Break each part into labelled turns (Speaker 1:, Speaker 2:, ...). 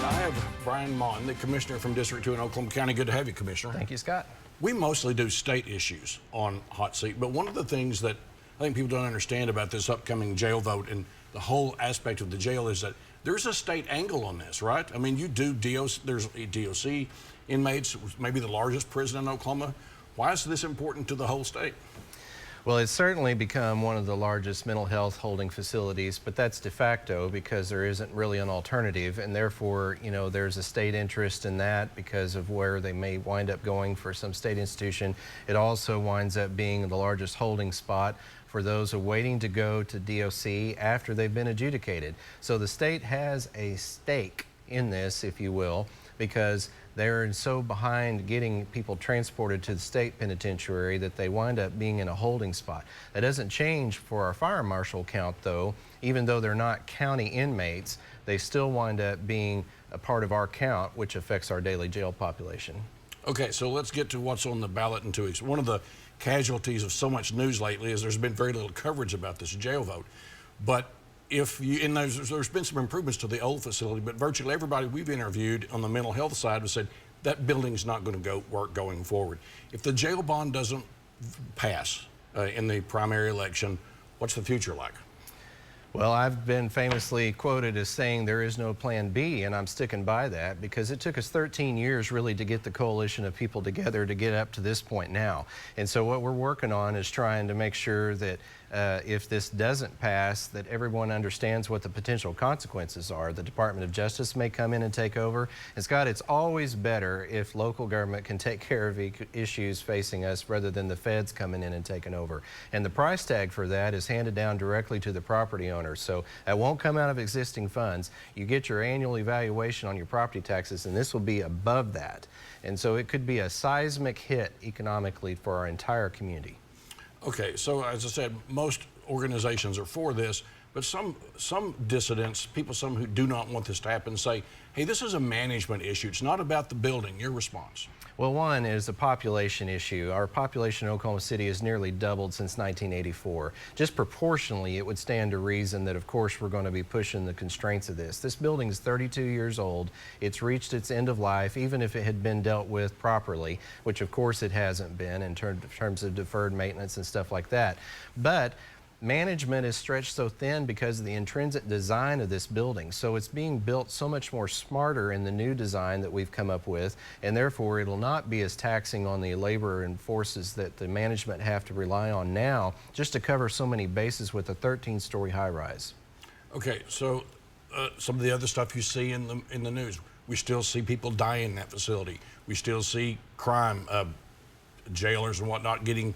Speaker 1: I have Brian Maughan, the commissioner from District 2 in Oklahoma County. Good to have you, Commissioner.
Speaker 2: Thank you, Scott.
Speaker 1: We mostly do state issues on Hot Seat, but one of the things that I think people don't understand about this upcoming jail vote and the whole aspect of the jail is that there's a state angle on this, right? I mean, you do there's DOC inmates, maybe the largest prison in Oklahoma. Why is this important to the whole state?
Speaker 2: Well, it's certainly become one of the largest mental health holding facilities, but that's de facto because there isn't really an alternative, and therefore, you know, there's a state interest in that because of where they may wind up going for some state institution. It also winds up being the largest holding spot for those awaiting to go to DOC after they've been adjudicated. So the state has a stake in this, if you will, because they're so behind getting people transported to the state penitentiary that they wind up being in a holding spot. That doesn't change for our fire marshal count, though. Even though they're not county inmates, they still wind up being a part of our count, which affects our daily jail population. Okay, so let's get to what's on the ballot in 2 weeks. One of the casualties of so much news lately is there's been very little coverage about this jail vote. But and there's been some improvements to the old facility, but virtually everybody we've interviewed on the mental health side has said that building's not going to work going forward. If the jail bond doesn't pass in the primary election, what's the future like? Well, I've been famously quoted as saying there is no plan B, and I'm sticking by that because it took us 13 years really to get the coalition of people together to get up to this point now. And so what we're working on is trying to make sure that if this doesn't pass, that everyone understands what the potential consequences are. The Department of Justice may come in and take over. And Scott, it's always better if local government can take care of issues facing us rather than the feds coming in and taking over. And the price tag for that is handed down directly to the property owner. So that won't come out of existing funds. You get your annual evaluation on your property taxes, and this will be above that. And so it could be a seismic hit economically for our entire community. Okay, so as I said, most organizations are for this, but some dissidents, some who do not want this to happen, say, hey, this is a management issue. It's not about the building. Your response? Well, one is the population issue. Our population in Oklahoma City has nearly doubled since 1984. Just proportionally, it would stand to reason that, of course, we're going to be pushing the constraints of this. This building is 32 years old. It's reached its end of life, even if it had been dealt with properly, which, of course, it hasn't been in terms of deferred maintenance and stuff like that. But management is stretched so thin because of the intrinsic design of this building. So it's being built so much more smarter in the new design that we've come up with, and therefore it'll not be as taxing on the labor and forces that the management have to rely on now just to cover so many bases with a 13-story high-rise. Okay, so some of the other stuff you see in the news, we still see people dying in that facility. We still see crime, jailers and whatnot getting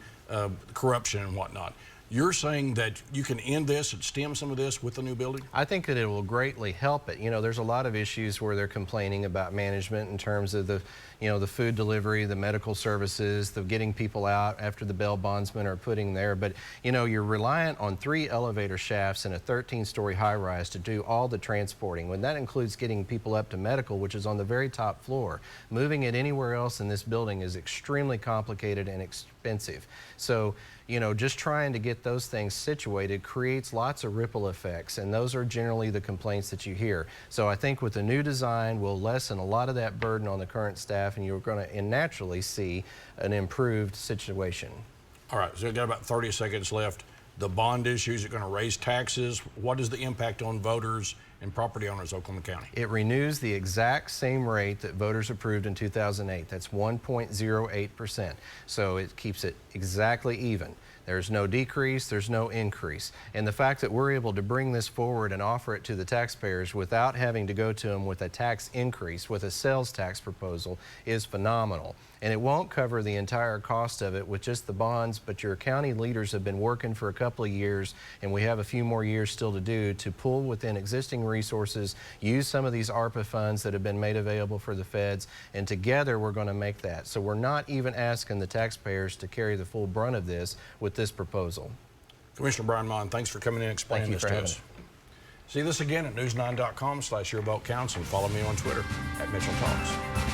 Speaker 2: corruption and whatnot. You're saying that you can end this and stem some of this with the new building? I think that it will greatly help it. You know, there's a lot of issues where they're complaining about management in terms of the food delivery, the medical services, the getting people out after the bail bondsmen are putting there. But, you know, you're reliant on 3 elevator shafts and a 13-story high-rise to do all the transporting. When that includes getting people up to medical, which is on the very top floor. Moving it anywhere else in this building is extremely complicated and expensive. So, you know, just trying to get those things situated creates lots of ripple effects, and those are generally the complaints that you hear. So I think with the new design, we'll lessen a lot of that burden on the current staff, and you're going to naturally see an improved situation. All right, so we've got about 30 seconds left. The bond issues are going to raise taxes. What is the impact on voters and property owners in Oklahoma County? It renews the exact same rate that voters approved in 2008. That's 1.08%. So it keeps it exactly even. There's no decrease, there's no increase. And the fact that we're able to bring this forward and offer it to the taxpayers without having to go to them with a tax increase, with a sales tax proposal, is phenomenal. And it won't cover the entire cost of it with just the bonds, but your county leaders have been working for a couple of years, and we have a few more years still to do to pull within existing resources, use some of these ARPA funds that have been made available for the feds, and together we're going to make that. So we're not even asking the taxpayers to carry the full brunt of this with this proposal. Commissioner Brian Maughan, thanks for coming in and explaining this to us. See this again at news9.com/YourVoteCounts, and follow me on Twitter @MitchellTalks.